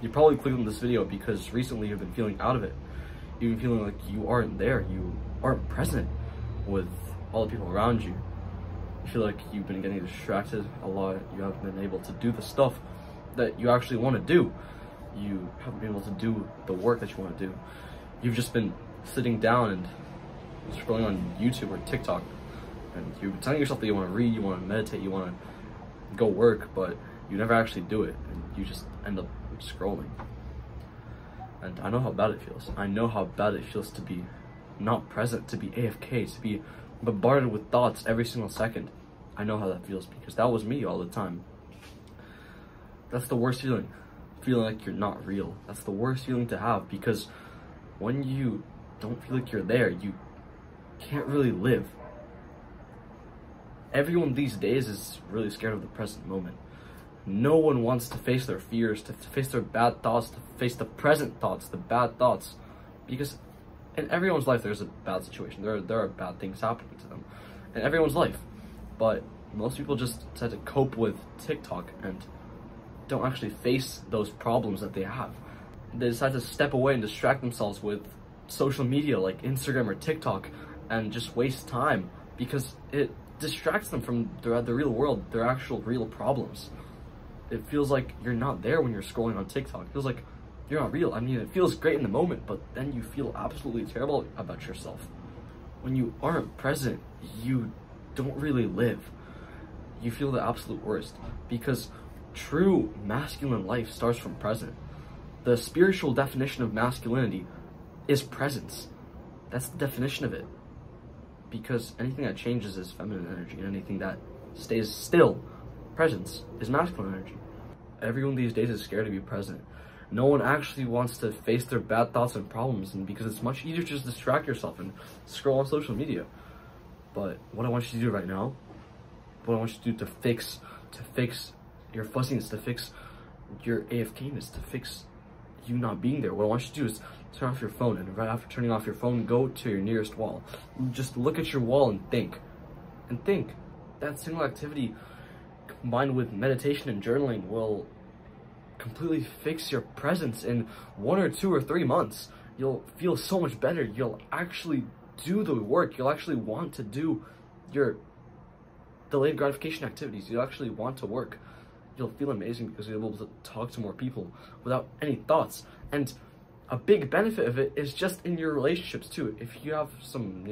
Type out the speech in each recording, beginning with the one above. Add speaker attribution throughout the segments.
Speaker 1: You probably clicked on this video because recently you've been feeling out of it. You've been feeling like you aren't there, you aren't present with all the people around you. You feel like you've been getting distracted a lot. You haven't been able to do the stuff that you actually want to do. You haven't been able to do the work that you want to do. You've just been sitting down and scrolling on YouTube or TikTok, and you're telling yourself that you want to read, you want to meditate, you want to go work, but you never actually do it, and you just end up scrolling. And I know how bad it feels. I know how bad it feels to be not present, to be AFK, to be bombarded with thoughts every single second. I know how that feels because that was me all the time. That's the worst feeling. Feeling like you're not real. That's the worst feeling to have, because when you don't feel like you're there, you can't really live. Everyone these days is really scared of the present moment. No one wants to face their fears, to face their bad thoughts, to face the present thoughts, the bad thoughts. Because in everyone's life there's a bad situation. There are bad things happening to them in everyone's life. But most people just decide to cope with TikTok and don't actually face those problems that they have. They decide to step away and distract themselves with social media like Instagram or TikTok and just waste time because it distracts them from the real world, their actual real problems. It feels like you're not there when you're scrolling on TikTok. It feels like you're not real. I mean, it feels great in the moment, but then you feel absolutely terrible about yourself. When you aren't present, you don't really live. You feel the absolute worst, because true masculine life starts from present. The spiritual definition of masculinity is presence. That's the definition of it. Because anything that changes is feminine energy, and anything that stays still, presence, is masculine energy. Everyone these days is scared to be present. No one actually wants to face their bad thoughts and problems, and because it's much easier to just distract yourself and scroll on social media. But what I want you to do right now, what I want you to do to fix your fussiness, to fix your AFKness, to fix you not being there, what I want you to do is turn off your phone, and right after turning off your phone, go to your nearest wall. Just look at your wall and think. And think. That single activity combined with meditation and journaling will completely fix your presence in 1 or 2 or 3 months. You'll feel so much better. You'll actually do the work. You'll actually want to do your delayed gratification activities. You'll actually want to work. You'll feel amazing because you'll be able to talk to more people without any thoughts. And a big benefit of it is just in your relationships too. If you have some,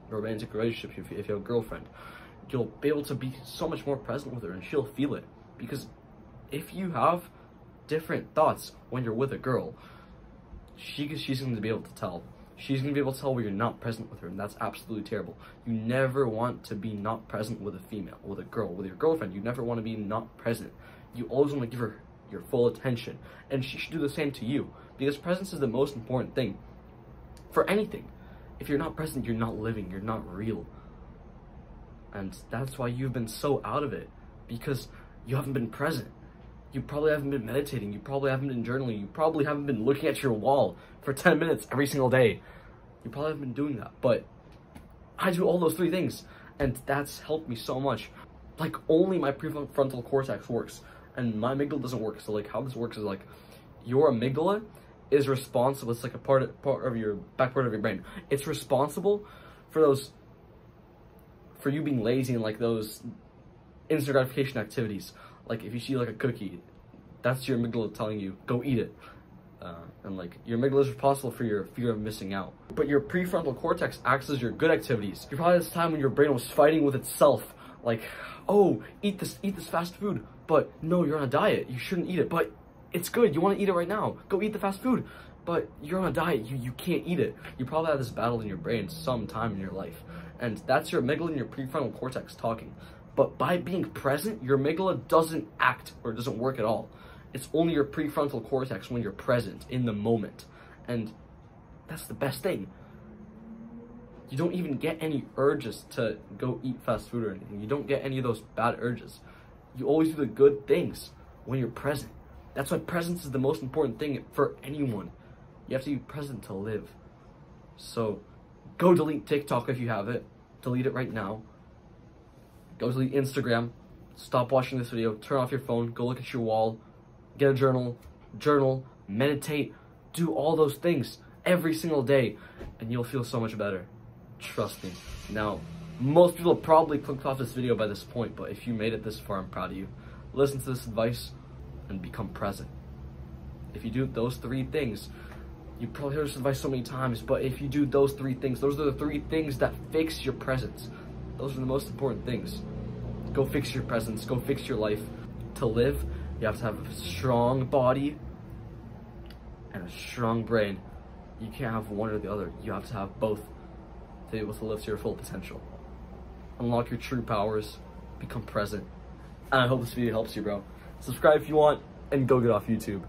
Speaker 1: romantic relationship, if you have a girlfriend, you'll be able to be so much more present with her and she'll feel it. Because if you have different thoughts when you're with a girl, she's going to be able to tell. She's going to be able to tell when you're not present with her, and that's absolutely terrible. You never want to be not present with a female, with a girl, with your girlfriend. You never want to be not present. You always want to give her your full attention, and she should do the same to you, because presence is the most important thing for anything. If you're not present, you're not living, you're not real. And that's why you've been so out of it, because you haven't been present. You probably haven't been meditating, you probably haven't been journaling, you probably haven't been looking at your wall for 10 minutes every single day. You probably haven't been doing that, but I do all those 3 things, and that's helped me so much. Like, only my prefrontal cortex works, and my amygdala doesn't work. So like, how this works is like, your amygdala is responsible, it's like a part of your back part of your brain. It's responsible for you being lazy and like those instant gratification activities. Like if you see like a cookie, that's your amygdala telling you, go eat it. And like your amygdala is responsible for your fear of missing out. But your prefrontal cortex acts as your good activities. You're probably at this time when your brain was fighting with itself. Like, oh, eat this fast food. But no, you're on a diet. You shouldn't eat it. But it's good. You want to eat it right now. Go eat the fast food. But you're on a diet. You can't eat it. You probably have this battle in your brain sometime in your life. And that's your amygdala and your prefrontal cortex talking. But by being present, your amygdala doesn't act or doesn't work at all. It's only your prefrontal cortex when you're present in the moment. And that's the best thing. You don't even get any urges to go eat fast food or anything. You don't get any of those bad urges. You always do the good things when you're present. That's why presence is the most important thing for anyone. You have to be present to live. So go delete TikTok if you have it. Delete it right now. Go delete Instagram. Stop watching this video. Turn off your phone. Go look at your wall. Get a journal. journal, meditate, do all those things every single day, and you'll feel so much better. Trust me. Now, most people probably clicked off this video by this point, but if you made it this far, I'm proud of you. Listen to this advice and become present. If you do those 3 things, you probably heard this advice so many times, but if you do those 3 things, those are the 3 things that fix your presence. Those are the most important things. Go fix your presence, go fix your life. To live, you have to have a strong body and a strong brain. You can't have one or the other. You have to have both to be able to live to your full potential. Unlock your true powers, become present. And I hope this video helps you, bro. Subscribe if you want, and go get off YouTube.